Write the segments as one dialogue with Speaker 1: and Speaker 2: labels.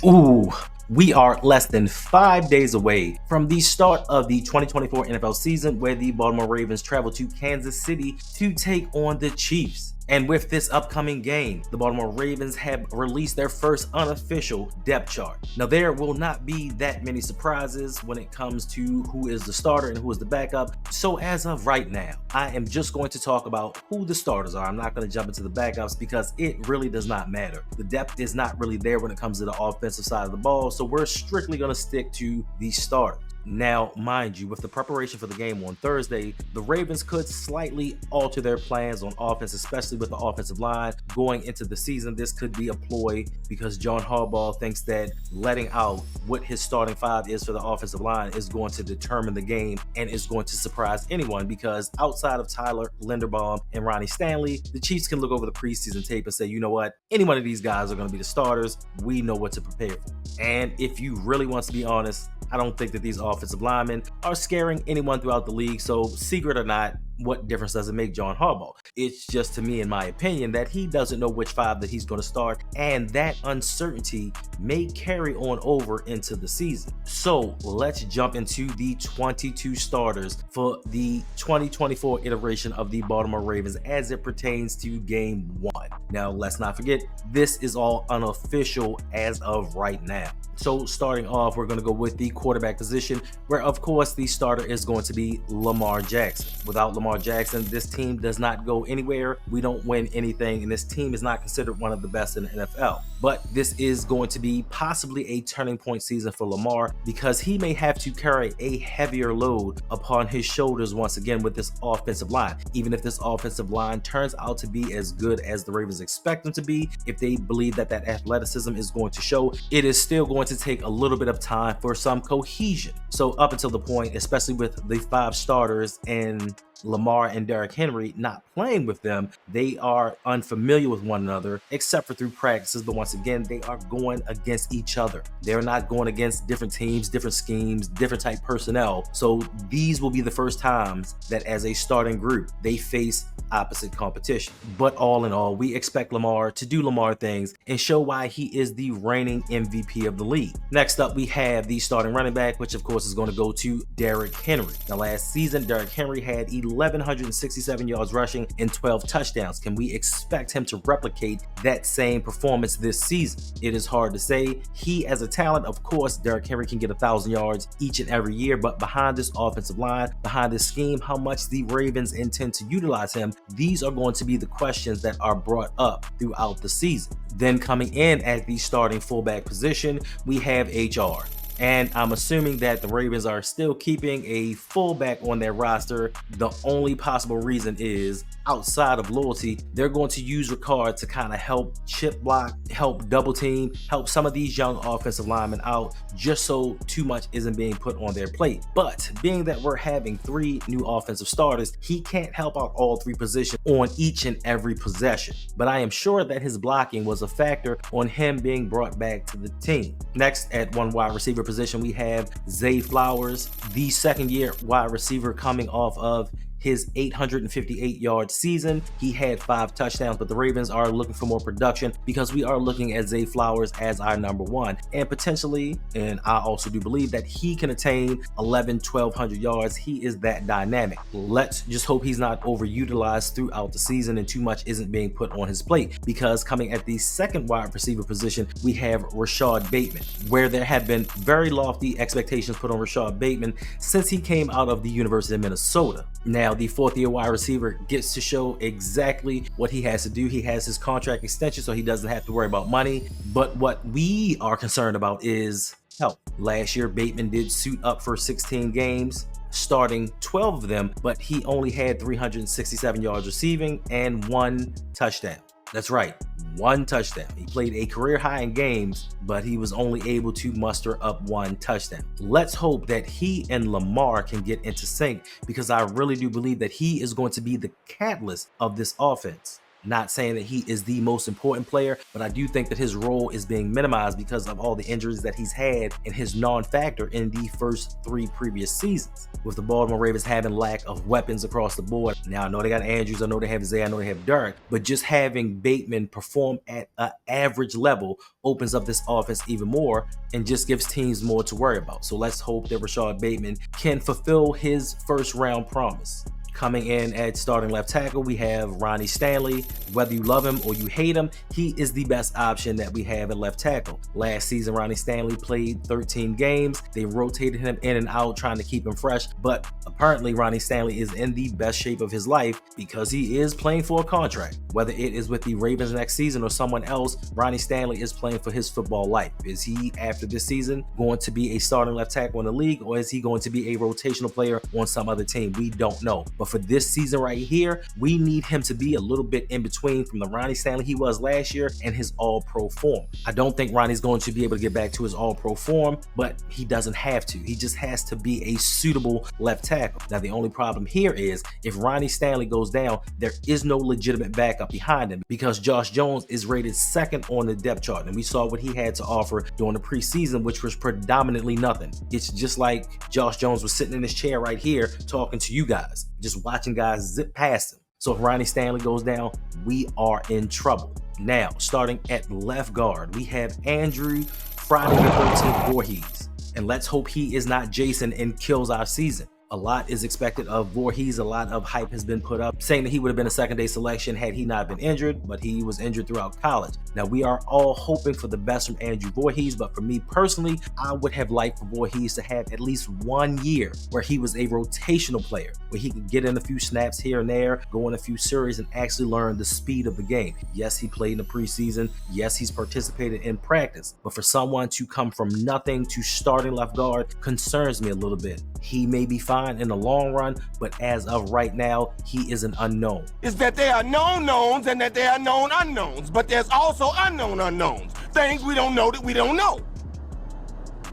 Speaker 1: Ooh, we are less than 5 days away from the start of the 2024 NFL season, where the Baltimore Ravens travel to Kansas City to take on the Chiefs. And with this upcoming game, the Baltimore Ravens have released their first unofficial depth chart. Now, there will not be that many surprises when it comes to who is the starter and who is the backup. So as of right now, I am just going to talk about who the starters are. I'm not going to jump into the backups because it really does not matter. The depth is not really there when it comes to the offensive side of the ball. So we're strictly going to stick to the starters. Now, mind you, with the preparation for the game on Thursday, the Ravens could slightly alter their plans on offense, especially with the offensive line going into the season. This could be a ploy because John Harbaugh thinks that letting out what his starting five is for the offensive line is going to determine the game and is going to surprise anyone, because outside of Tyler Linderbaum and Ronnie Stanley, the Chiefs can look over the preseason tape and say, you know what, any one of these guys are going to be the starters. We know what to prepare for. And if you really want to be honest, I don't think that these offensive linemen are scaring anyone throughout the league. So secret or not, what difference does it make John Harbaugh? It's just, to me, in my opinion, that he doesn't know which five that he's going to start, and that uncertainty may carry on over into the season. So let's jump into the 22 starters for the 2024 iteration of the Baltimore Ravens as it pertains to game one. Now, let's not forget, this is all unofficial as of right now. So starting off, we're going to go with the quarterback position, where of course the starter is going to be Lamar Jackson. Without Lamar Jackson, this team does not go anywhere. We don't win anything, and this team is not considered one of the best in the NFL. But this is going to be possibly a turning point season for Lamar, because he may have to carry a heavier load upon his shoulders once again with this offensive line. Even if this offensive line turns out to be as good as the Ravens expect them to be, if they believe that that athleticism is going to show, it is still going to take a little bit of time for some cohesion. So up until the point, especially with the five starters and Lamar and Derrick Henry not playing with them, they are unfamiliar with one another except for through practices. But once again, they are going against each other. They're not going against different teams, different schemes, different type personnel. So these will be the first times that as a starting group, they face opposite competition. But all in all, we expect Lamar to do Lamar things and show why he is the reigning MVP of the league. Next up, we have the starting running back, which of course is going to go to Derrick Henry. Now, last season, Derrick Henry had 1,167 yards rushing and 12 touchdowns. Can we expect him to replicate that same performance this season? It is hard to say. He, as a talent, of course, Derrick Henry can get 1,000 yards each and every year, but behind this offensive line, behind this scheme, how much the Ravens intend to utilize him, these are going to be the questions that are brought up throughout the season. Then coming in at the starting fullback position, we have HR. And I'm assuming that the Ravens are still keeping a fullback on their roster. The only possible reason is, outside of loyalty, they're going to use Rashard to kind of help chip block, help double team, help some of these young offensive linemen out, just so too much isn't being put on their plate. But being that we're having three new offensive starters, he can't help out all three positions on each and every possession. But I am sure that his blocking was a factor on him being brought back to the team. Next, at one wide receiver position, we have Zay Flowers, the second-year wide receiver coming off of his 858-yard season. He had 5 touchdowns, but the Ravens are looking for more production because we are looking at Zay Flowers as our number one. And potentially, and I also do believe that he can attain 1,100 yards. He is that dynamic. Let's just hope he's not overutilized throughout the season and too much isn't being put on his plate, because coming at the second wide receiver position, we have Rashard Bateman, where there have been very lofty expectations put on Rashard Bateman since he came out of the University of Minnesota. Now, the fourth-year wide receiver gets to show exactly what he has to do. He has his contract extension, so he doesn't have to worry about money. But what we are concerned about is health. Last year, Bateman did suit up for 16 games, starting 12 of them, but he only had 367 yards receiving and 1 touchdown. That's right, 1 touchdown. He played a career high in games, but he was only able to muster up 1 touchdown. Let's hope that he and Lamar can get into sync, because I really do believe that he is going to be the catalyst of this offense. Not saying that he is the most important player, but I do think that his role is being minimized because of all the injuries that he's had and his non-factor in the first 3 previous seasons. With the Baltimore Ravens having lack of weapons across the board. Now, I know they got Andrews, I know they have Zay, I know they have Derek, but just having Bateman perform at an average level opens up this offense even more and just gives teams more to worry about. So let's hope that Rashard Bateman can fulfill his first round promise. Coming in at starting left tackle, we have Ronnie Stanley. Whether you love him or you hate him, he is the best option that we have at left tackle. Last season, Ronnie Stanley played 13 games. They rotated him in and out, trying to keep him fresh, but apparently Ronnie Stanley is in the best shape of his life because he is playing for a contract. Whether it is with the Ravens next season or someone else, Ronnie Stanley is playing for his football life. Is he, after this season, going to be a starting left tackle in the league, or is he going to be a rotational player on some other team? We don't know. But for this season right here, we need him to be a little bit in between from the Ronnie Stanley he was last year and his all-pro form. I don't think Ronnie's going to be able to get back to his all-pro form, but he doesn't have to. He just has to be a suitable left tackle. Now, the only problem here is if Ronnie Stanley goes down, there is no legitimate backup behind him because Josh Jones is rated 2nd on the depth chart, and we saw what he had to offer during the preseason, which was predominantly nothing. It's just like Josh Jones was sitting in his chair right here talking to you guys, just watching guys zip past him. So if Ronnie Stanley goes down, we are in trouble. Now, starting at left guard, we have Andrew Friday the 13th Voorhees. And let's hope he is not Jason and kills our season. A lot is expected of Voorhees. A lot of hype has been put up saying that he would have been a second-day selection had he not been injured, but he was injured throughout college. Now, we are all hoping for the best from Andrew Voorhees, but for me personally, I would have liked for Voorhees to have at least 1 year where he was a rotational player, where he could get in a few snaps here and there, go in a few series, and actually learn the speed of the game. Yes, he played in the preseason. Yes, he's participated in practice, but for someone to come from nothing to starting left guard concerns me a little bit. He may be fine in the long run, but as of right now, he is an unknown.
Speaker 2: Is that there are known knowns and that there are known unknowns, but there's also unknown unknowns. Things we don't know that we don't know.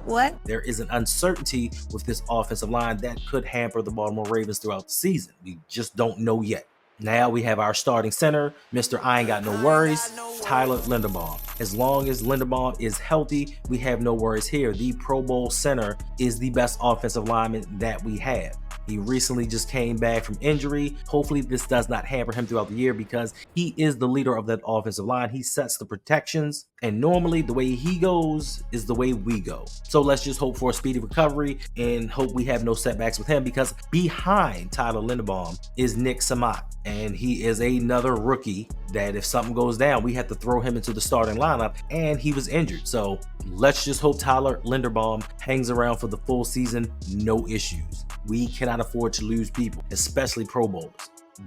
Speaker 3: What?
Speaker 1: There is an uncertainty with this offensive line that could hamper the Baltimore Ravens throughout the season. We just don't know yet. Now we have our starting center, Mr. I ain't got no worries, Tyler Linderbaum. As long as Linderbaum is healthy, we have no worries here. The Pro Bowl center is the best offensive lineman that we have. He recently just came back from injury. Hopefully this does not hamper him throughout the year because he is the leader of that offensive line. He sets the protections, and normally the way he goes is the way we go. So let's just hope for a speedy recovery and hope we have no setbacks with him, because behind Tyler Linderbaum is Nick Samak, and he is another rookie that if something goes down, we have to throw him into the starting lineup, and he was injured. So let's just hope Tyler Linderbaum hangs around for the full season, no issues. We cannot afford to lose people, especially Pro Bowlers.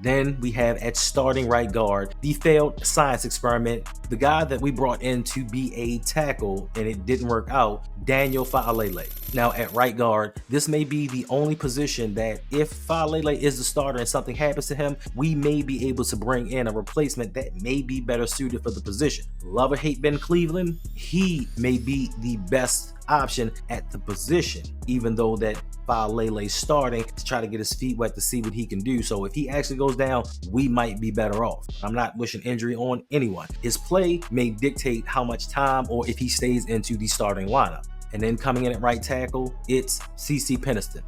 Speaker 1: Then we have at starting right guard, the failed science experiment, the guy that we brought in to be a tackle and it didn't work out, Daniel Faalele. Now at right guard, this may be the only position that if Faalele is the starter and something happens to him, we may be able to bring in a replacement that may be better suited for the position. Love or hate Ben Cleveland, he may be the best option at the position, even though that Faalele's starting to try to get his feet wet to see what he can do. So if he actually goes down, we might be better off. I'm not wishing injury on anyone. His play may dictate how much time or if he stays into the starting lineup. And then coming in at right tackle, it's CeCe Peniston.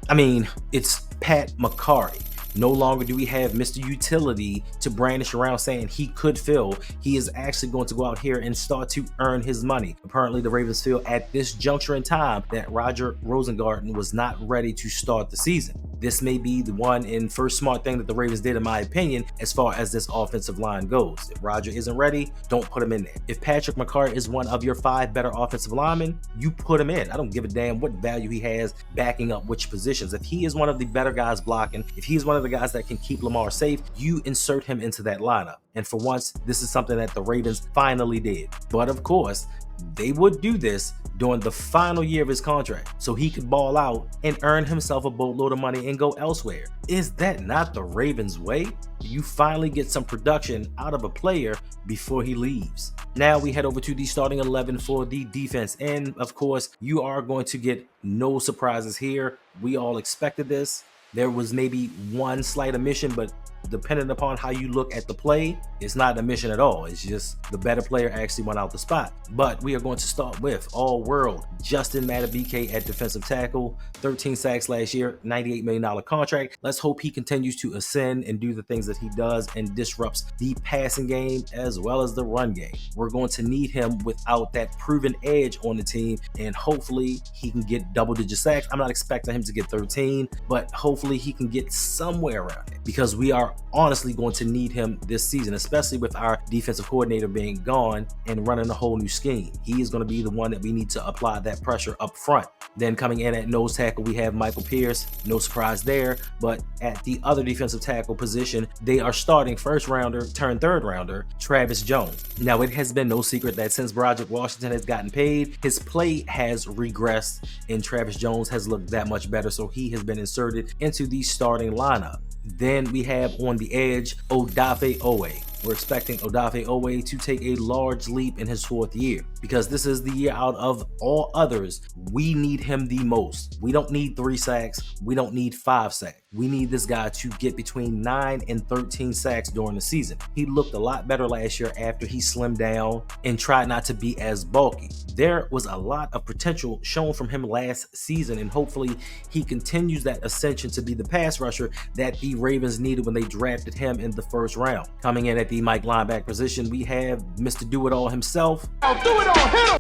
Speaker 1: I mean, it's Pat McCarty. No longer do we have Mr. Utility to brandish around saying he could fill. He is actually going to go out here and start to earn his money. Apparently, the Ravens feel at this juncture in time that Roger Rosengarten was not ready to start the season. This may be the one and first smart thing that the Ravens did, in my opinion, as far as this offensive line goes. If Roger isn't ready, don't put him in there. If Patrick McCarty is one of your 5 better offensive linemen, you put him in. I don't give a damn what value he has backing up which positions. If he is one of the better guys blocking, if he's one of the guys that can keep Lamar safe, you insert him into that lineup. And for once, this is something that the Ravens finally did. But of course, they would do this during the final year of his contract so he could ball out and earn himself a boatload of money and go elsewhere. Is that not the Ravens way? You finally get some production out of a player before he leaves. Now we head over to the starting 11 for the defense, and of course you are going to get no surprises here. We all expected this. There was maybe one slight omission, but depending upon how you look at the play, it's not a mission at all. It's just the better player actually went out the spot. But we are going to start with all-world Justin Madubuike at defensive tackle, 13 sacks last year, $98 million contract. Let's hope he continues to ascend and do the things that he does and disrupts the passing game as well as the run game. We're going to need him without that proven edge on the team, and hopefully he can get double-digit sacks. I'm not expecting him to get 13, but hopefully he can get somewhere around it, because we are honestly going to need him this season, especially with our defensive coordinator being gone and running a whole new scheme. He is going to be the one that we need to apply that pressure up front. Then coming in at nose tackle, we have Michael Pierce. No surprise there, but at the other defensive tackle position, they are starting first rounder turned third rounder, Travis Jones. Now, it has been no secret that since Broderick Washington has gotten paid, his play has regressed and Travis Jones has looked that much better, so he has been inserted into the starting lineup. Then we have on the edge, Oday Aboushi. We're expecting Oday Aboushi to take a large leap in his 4th year, because this is the year out of all others we need him the most. We don't need 3 sacks. We don't need 5 sacks. We need this guy to get between 9 and 13 sacks during the season. He looked a lot better last year after he slimmed down and tried not to be as bulky. There was a lot of potential shown from him last season, and hopefully he continues that ascension to be the pass rusher that the Ravens needed when they drafted him in the 1st round. Coming in at the Mike linebacker position, we have Mr. Do-It-All himself,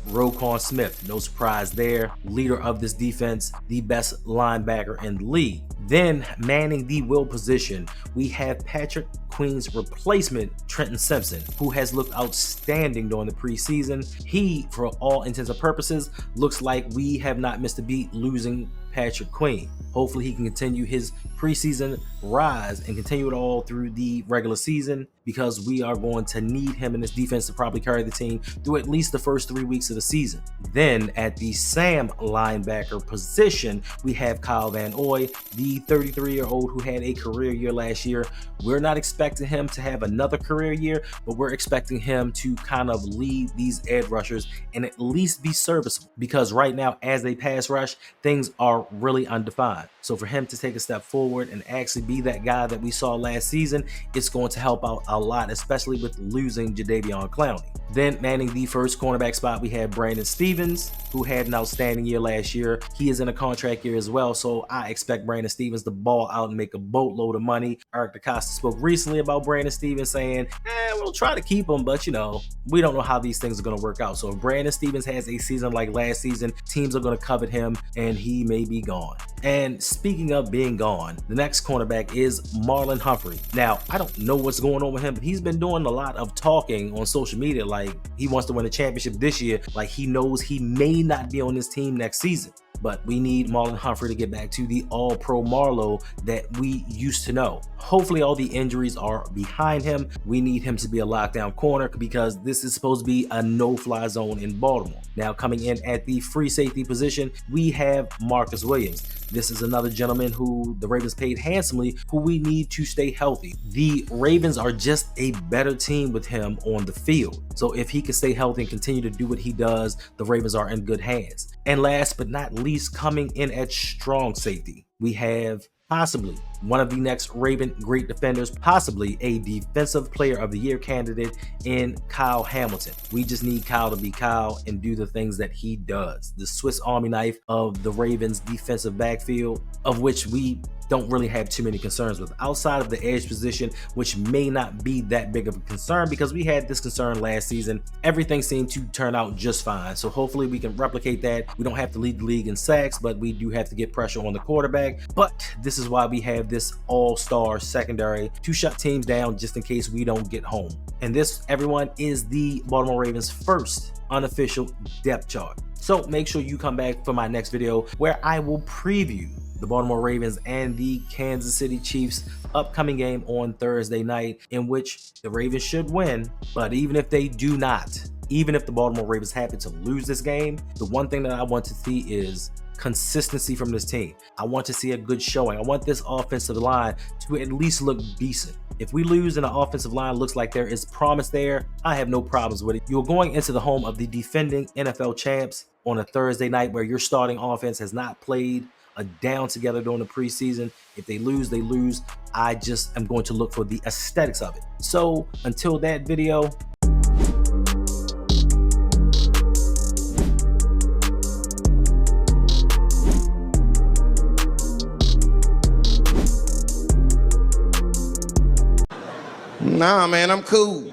Speaker 1: Roquan Smith. No surprise there. Leader of this defense, the best linebacker in the league. Then manning the will position, we have Patrick Queen's replacement, Trenton Simpson, who has looked outstanding during the preseason. He, for all intents and purposes, looks like we have not missed a beat losing Patrick Queen. Hopefully he can continue his preseason rise and continue it all through the regular season, because we are going to need him in this defense to probably carry the team through at least the first 3 weeks of the season. Then at the Sam linebacker position, we have Kyle Van Noy, the 33-year-old who had a career year last year. We're not expecting him to have another career year, but we're expecting him to kind of lead these edge rushers and at least be serviceable, because right now as a pass rush, things are really undefined. So for him to take a step forward and actually be that guy that we saw last season, it's going to help out a lot, especially with losing Jadeveon Clowney. Then manning the first cornerback spot, we have Brandon Stephens, who had an outstanding year last year. He is in a contract year as well, so I expect Brandon Stephens to ball out and make a boatload of money. Eric DeCosta spoke recently about Brandon Stephens, saying, we'll try to keep him, but we don't know how these things are going to work out. So if Brandon Stephens has a season like last season, teams are going to covet him and he may be gone. And speaking of being gone, the next cornerback is Marlon Humphrey. Now, I don't know what's going on with him, but he's been doing a lot of talking on social media like he wants to win a championship this year, like he knows he may not be on this team next season. But we need Marlon Humphrey to get back to the all-pro Marlo that we used to know. Hopefully all the injuries are behind him. We need him to be a lockdown corner, because this is supposed to be a no-fly zone in Baltimore. Now coming in at the free safety position, we have Marcus Williams. This is another gentleman who the Ravens paid handsomely, who we need to stay healthy. The Ravens are just a better team with him on the field. So if he can stay healthy and continue to do what he does, the Ravens are in good hands. And last but not least, coming in at strong safety, we have possibly one of the next Raven great defenders, possibly a defensive player of the year candidate in Kyle Hamilton. We just need Kyle to be Kyle and do the things that he does. The Swiss Army knife of the Ravens defensive backfield, of which we don't really have too many concerns with outside of the edge position, which may not be that big of a concern because we had this concern last season. Everything seemed to turn out just fine. So hopefully we can replicate that. We don't have to lead the league in sacks, but we do have to get pressure on the quarterback. But this is why we have this all-star secondary to shut teams down just in case we don't get home. And this, everyone, is the Baltimore Ravens' first unofficial depth chart. So make sure you come back for my next video where I will preview the Baltimore Ravens and the Kansas City Chiefs upcoming game on Thursday night, in which the Ravens should win. But even if they do not, even if the Baltimore Ravens happen to lose this game, the one thing that I want to see is consistency from this team. I want to see a good showing. I want this offensive line to at least look decent. If we lose and the offensive line looks like there is promise there, I have no problems with it. You're going into the home of the defending NFL champs on a Thursday night where your starting offense has not played a down together during the preseason. If they lose, they lose. I just am going to look for the aesthetics of it. So until that video,
Speaker 2: nah, man, I'm cool.